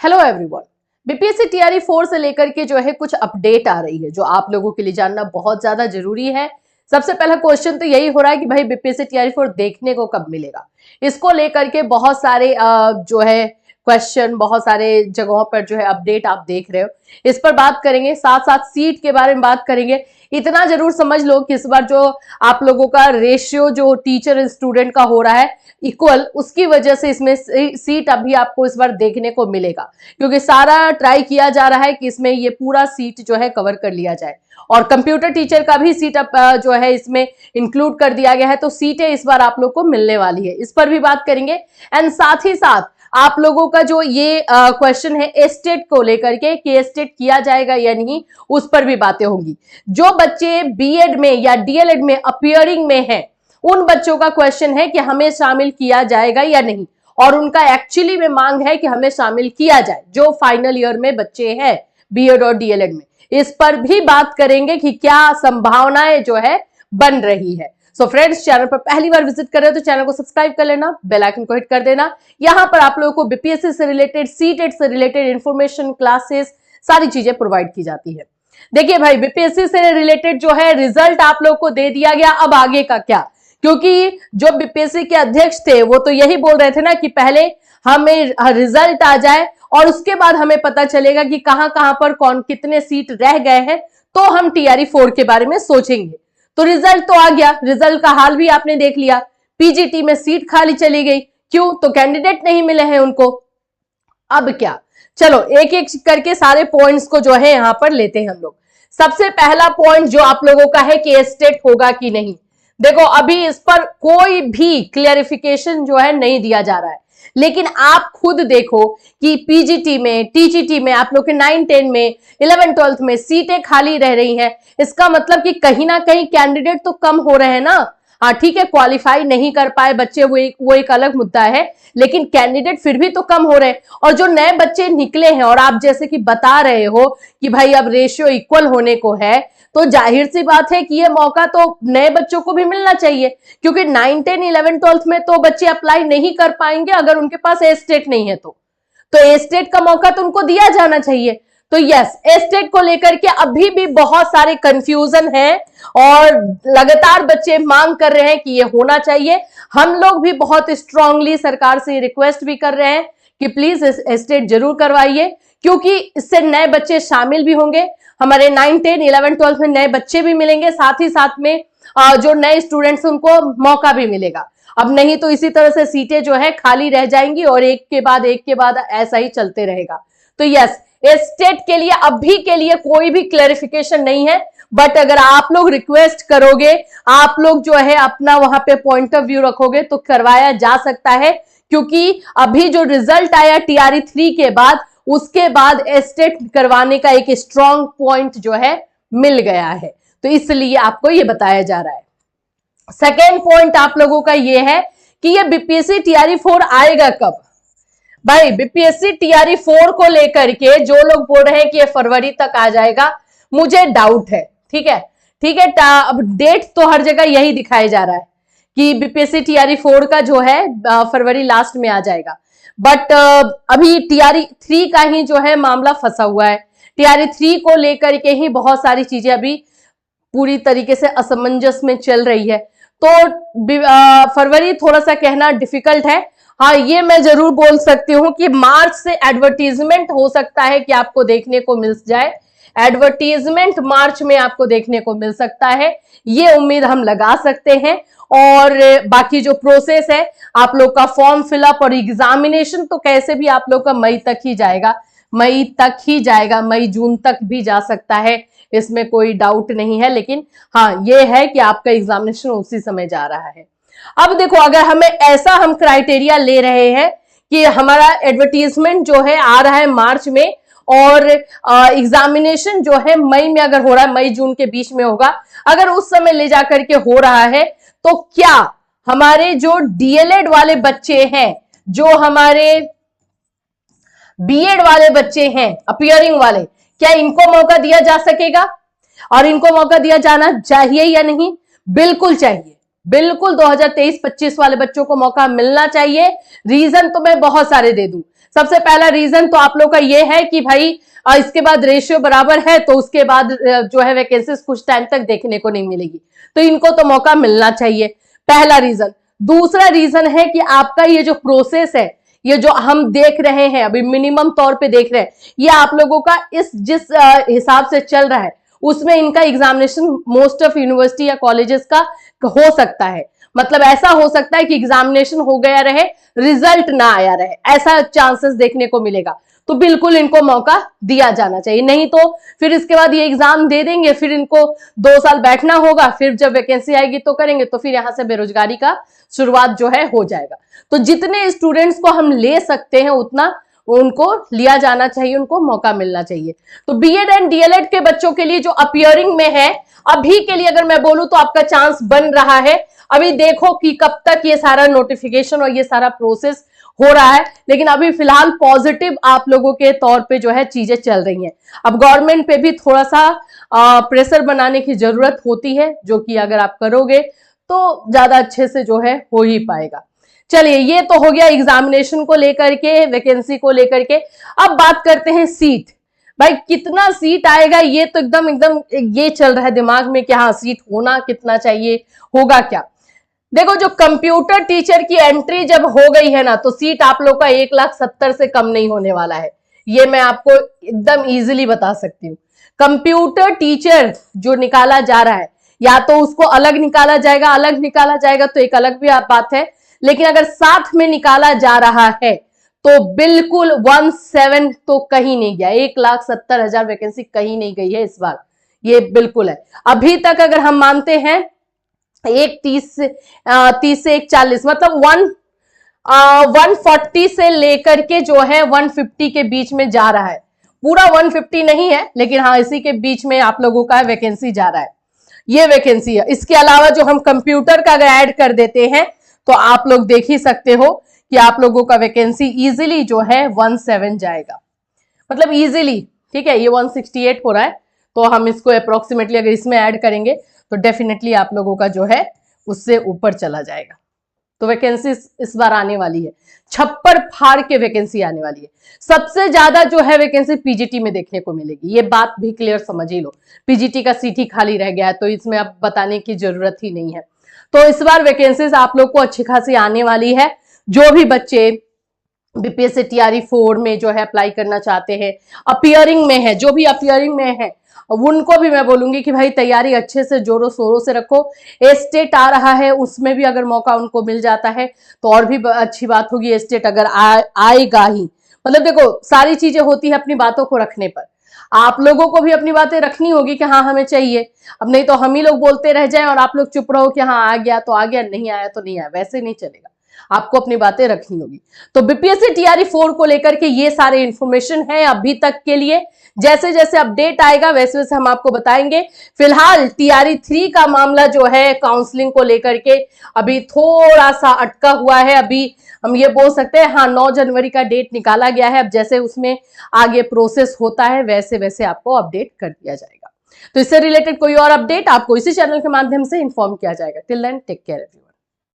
Hello everyone. BPSC TRE 4 से लेकर के जो है कुछ अपडेट आ रही है जो आप लोगों के लिए जानना बहुत ज्यादा जरूरी है। सबसे पहला क्वेश्चन तो यही हो रहा है कि भाई बीपीएससी टीआरई 4 देखने को कब मिलेगा। इसको लेकर के बहुत सारे जो है क्वेश्चन, बहुत सारे जगहों पर जो है अपडेट आप देख रहे हो। इस पर बात करेंगे, साथ साथ सीट के बारे में बात करेंगे। इतना जरूर समझ लो कि इस बार जो आप लोगों का रेशियो जो टीचर स्टूडेंट का हो रहा है इक्वल, उसकी वजह से इसमें सीट अभी आपको इस बार देखने को मिलेगा, क्योंकि सारा ट्राई किया जा रहा है कि इसमें ये पूरा सीट जो है कवर कर लिया जाए। और कंप्यूटर टीचर का भी सीट जो है इसमें इंक्लूड कर दिया गया है, तो सीटें इस बार आप लोग को मिलने वाली है, इस पर भी बात करेंगे। एंड साथ ही साथ आप लोगों का जो ये क्वेश्चन है एस्टेट को लेकर के कि एस्टेट किया जाएगा या नहीं, उस पर भी बातें होंगी। जो बच्चे बीएड में या डीएलएड में अपीयरिंग में हैं, उन बच्चों का क्वेश्चन है कि हमें शामिल किया जाएगा या नहीं, और उनका एक्चुअली में मांग है कि हमें शामिल किया जाए, जो फाइनल ईयर में बच्चे हैं बीएड और डीएलएड में। इस पर भी बात करेंगे कि क्या संभावनाएं जो है बन रही है। सो फ्रेंड्स, चैनल पर पहली बार विजिट कर रहे हो तो चैनल को सब्सक्राइब कर लेना, बेल आइकन को हिट कर देना। यहां पर आप लोगों को बीपीएससी से रिलेटेड, सीटेट से रिलेटेड इंफॉर्मेशन, क्लासेस, सारी चीजें प्रोवाइड की जाती है। देखिए भाई, बीपीएससी से रिलेटेड जो है रिजल्ट आप लोग को दे दिया गया, अब आगे का क्या? क्योंकि जो बीपीएससी के अध्यक्ष थे वो तो यही बोल रहे थे ना कि पहले हमें रिजल्ट आ जाए और उसके बाद हमें पता चलेगा कि कहां कहां पर कौन कितने सीट रह गए हैं, तो हम टीआरई 4 के बारे में सोचेंगे। तो रिजल्ट तो आ गया, रिजल्ट का हाल भी आपने देख लिया। पीजीटी में सीट खाली चली गई, क्यों? तो कैंडिडेट नहीं मिले हैं उनको। अब क्या? चलो एक एक करके सारे पॉइंट्स को जो है यहां पर लेते हैं हम लोग। सबसे पहला पॉइंट जो आप लोगों का है कि एस्टेट होगा कि नहीं। देखो, अभी इस पर कोई भी क्लियरिफिकेशन जो है नहीं दिया जा रहा है, लेकिन आप खुद देखो कि पीजीटी में, टीजीटी में, आप लोग के 9, 10 में, 11, 12 में सीटें खाली रह रही हैं। इसका मतलब कि कहीं ना कहीं कैंडिडेट तो कम हो रहे हैं ना। हाँ ठीक है, क्वालिफाई नहीं कर पाए बच्चे, वो एक अलग मुद्दा है, लेकिन कैंडिडेट फिर भी तो कम हो रहे हैं। और जो नए बच्चे निकले हैं, और आप जैसे कि बता रहे हो कि भाई अब रेशियो इक्वल होने को है, तो जाहिर सी बात है कि ये मौका तो नए बच्चों को भी मिलना चाहिए, क्योंकि 9, 10, 11, 12 में तो बच्चे अप्लाई नहीं कर पाएंगे अगर उनके पास एस्टेट नहीं है। तो एस्टेट का मौका तो उनको दिया जाना चाहिए। तो यस, एस्टेट को लेकर के अभी भी बहुत सारे कंफ्यूजन है और लगातार बच्चे मांग कर रहे हैं कि ये होना चाहिए। हम लोग भी बहुत स्ट्रांगली सरकार से रिक्वेस्ट भी कर रहे हैं कि प्लीज एस्टेट जरूर करवाइए, क्योंकि इससे नए बच्चे शामिल भी होंगे। हमारे 9, 10, 11, 12 में नए बच्चे भी मिलेंगे, साथ ही साथ में जो नए स्टूडेंट्स उनको मौका भी मिलेगा। अब नहीं तो इसी तरह से सीटें जो है खाली रह जाएंगी और एक के बाद ऐसा ही चलते रहेगा। तो यस, एस्टेट के लिए अभी के लिए कोई भी क्लैरिफिकेशन नहीं है, बट अगर आप लोग रिक्वेस्ट करोगे, आप लोग जो है अपना वहां पे पॉइंट ऑफ व्यू रखोगे तो करवाया जा सकता है, क्योंकि अभी जो रिजल्ट आया टीआरई 3 के बाद, उसके बाद एस्टेट करवाने का एक स्ट्रॉन्ग पॉइंट जो है मिल गया है, तो इसलिए आपको ये बताया जा रहा है। सेकेंड पॉइंट आप लोगों का ये है कि ये बीपीएससी टीआरई 4 आएगा कब। भाई बीपीएससी टीआरई 4 को लेकर के जो लोग बोल रहे हैं कि ये फरवरी तक आ जाएगा, मुझे डाउट है। ठीक है, अब डेट तो हर जगह यही दिखाया जा रहा है कि बीपीएससी टीआरई 4 का जो है फरवरी लास्ट में आ जाएगा, बट अभी टीआरई 3 का ही जो है मामला फंसा हुआ है। टीआरई 3 को लेकर के ही बहुत सारी चीजें अभी पूरी तरीके से असमंजस में चल रही है, तो फरवरी थोड़ा सा कहना डिफिकल्ट है। हाँ, ये मैं जरूर बोल सकती हूँ कि मार्च से एडवर्टीजमेंट हो सकता है कि आपको देखने को मिल जाए, एडवर्टीजमेंट मार्च में आपको देखने को मिल सकता है, ये उम्मीद हम लगा सकते हैं। और बाकी जो प्रोसेस है आप लोग का फॉर्म फिलअप और एग्जामिनेशन तो कैसे भी आप लोग का मई तक ही जाएगा, मई जून तक भी जा सकता है, इसमें कोई डाउट नहीं है। लेकिन हाँ, ये है कि आपका एग्जामिनेशन उसी समय जा रहा है। अब देखो, अगर हमें ऐसा हम क्राइटेरिया ले रहे हैं कि हमारा एडवर्टीजमेंट जो है आ रहा है मार्च में और एग्जामिनेशन जो है मई में अगर हो रहा है, मई जून के बीच में होगा, अगर उस समय ले जाकर के हो रहा है, तो क्या हमारे जो डीएलएड वाले बच्चे हैं, जो हमारे बीएड वाले बच्चे हैं अपीयरिंग वाले, क्या इनको मौका दिया जा सकेगा? और इनको मौका दिया जाना चाहिए या नहीं? बिल्कुल चाहिए, बिल्कुल 2023-25 वाले बच्चों को मौका मिलना चाहिए। रीजन तो मैं बहुत सारे दे दूं, सबसे पहला रीजन तो आप लोग का ये है कि भाई इसके बाद रेशियो बराबर है तो उसके बाद जो है वैकेंसीज कुछ टाइम तक देखने को नहीं मिलेगी, तो इनको तो मौका मिलना चाहिए, पहला रीजन। दूसरा रीजन है कि आपका ये जो प्रोसेस है, ये जो हम देख रहे हैं अभी मिनिमम तौर पे देख रहे हैं, ये आप लोगों का इस जिस हिसाब से चल रहा है उसमें इनका एग्जामिनेशन मोस्ट ऑफ यूनिवर्सिटी या कॉलेजेस का हो सकता है। मतलब ऐसा हो सकता है कि एग्जामिनेशन हो गया रहे, रिजल्ट ना आया रहे, ऐसा चांसेस देखने को मिलेगा। तो बिल्कुल इनको मौका दिया जाना चाहिए, नहीं तो फिर इसके बाद ये एग्जाम दे देंगे, फिर इनको 2 साल बैठना होगा, फिर जब वैकेंसी आएगी तो करेंगे, तो फिर यहां से बेरोजगारी का शुरुआत जो है हो जाएगा। तो जितने स्टूडेंट्स को हम ले सकते हैं उतना उनको लिया जाना चाहिए, उनको मौका मिलना चाहिए। तो बीएड एंड डीएलएड के बच्चों के लिए जो अपीयरिंग में है, अभी के लिए अगर मैं बोलूं तो आपका चांस बन रहा है। अभी देखो कि कब तक ये सारा नोटिफिकेशन और ये सारा प्रोसेस हो रहा है, लेकिन अभी फिलहाल पॉजिटिव आप लोगों के तौर पे जो है चीजें चल रही हैं। अब गवर्नमेंट पे भी थोड़ा सा प्रेशर बनाने की जरूरत होती है, जो कि अगर आप करोगे तो ज्यादा अच्छे से जो है हो ही पाएगा। चलिए, ये तो हो गया एग्जामिनेशन को लेकर के, वैकेंसी को लेकर के। अब बात करते हैं सीट। भाई कितना सीट आएगा, ये तो एकदम ये चल रहा है दिमाग में कि हाँ सीट होना कितना चाहिए, होगा क्या। देखो, जो कंप्यूटर टीचर की एंट्री जब हो गई है ना, तो सीट आप लोग का 1,70,000 से कम नहीं होने वाला है, ये मैं आपको एकदम इजीली बता सकती हूँ। कंप्यूटर टीचर जो निकाला जा रहा है, या तो उसको अलग निकाला जाएगा तो एक अलग भी बात है, लेकिन अगर साथ में निकाला जा रहा है तो बिल्कुल 17 तो कहीं नहीं गया, 1,70,000 वैकेंसी कहीं नहीं गई है इस बार, ये बिल्कुल है। अभी तक अगर हम मानते हैं 30 से 140, मतलब 140 से लेकर के जो है 150 के बीच में जा रहा है। पूरा 150 नहीं है, लेकिन हाँ इसी के बीच में आप लोगों का वैकेंसी जा रहा है, ये वैकेंसी है। इसके अलावा जो हम कंप्यूटर का अगर ऐड कर देते हैं तो आप लोग देख ही सकते हो कि आप लोगों का वैकेंसी इजीली जो है 17 जाएगा, मतलब इजीली। ठीक है, ये 168 हो रहा है, तो हम इसको अप्रोक्सीमेटली अगर इसमें ऐड करेंगे तो डेफिनेटली आप लोगों का जो है उससे ऊपर चला जाएगा। तो वैकेंसी इस बार आने वाली है, छप्पर फाड़ के वैकेंसी आने वाली है। सबसे ज्यादा जो है वैकेंसी पीजीटी में देखने को मिलेगी, ये बात भी क्लियर समझ ही लो। पीजीटी का सीट ही खाली रह गया है, तो इसमें अब बताने की जरूरत ही नहीं है। तो इस बार वैकेंसीज आप लोग को अच्छी खासी आने वाली है। जो भी बच्चे बीपीएससी टीआरई 4 में जो है अप्लाई करना चाहते हैं, अपीयरिंग में है, जो भी अपीयरिंग में है उनको भी मैं बोलूंगी कि भाई तैयारी अच्छे से जोरों शोरों से रखो। स्टेट आ रहा है, उसमें भी अगर मौका उनको मिल जाता है तो और भी अच्छी बात होगी। स्टेट अगर आएगा ही, मतलब देखो सारी चीजें होती है अपनी बातों को रखने पर। आप लोगों को भी अपनी बातें रखनी होगी कि हाँ हमें चाहिए, अब नहीं तो हम ही लोग बोलते रह जाएं और आप लोग चुप रहो कि हाँ आ गया तो आ गया, नहीं आया तो नहीं आया, वैसे नहीं चलेगा। आपको अपनी बातें रखनी होगी। तो बीपीएससी टीआरई 4 को लेकर के ये सारे इंफॉर्मेशन है अभी तक के लिए। जैसे जैसे अपडेट आएगा वैसे वैसे हम आपको बताएंगे। फिलहाल टीआरई 3 का मामला जो है काउंसलिंग को लेकर के अभी थोड़ा सा अटका हुआ है। अभी हम ये बोल सकते हैं हाँ 9 जनवरी का डेट निकाला गया है। अब जैसे उसमें आगे प्रोसेस होता है वैसे वैसे आपको अपडेट कर दिया जाएगा। तो इससे रिलेटेड कोई और अपडेट आपको इसी चैनल के माध्यम से इन्फॉर्म किया जाएगा। Till then take care everyone.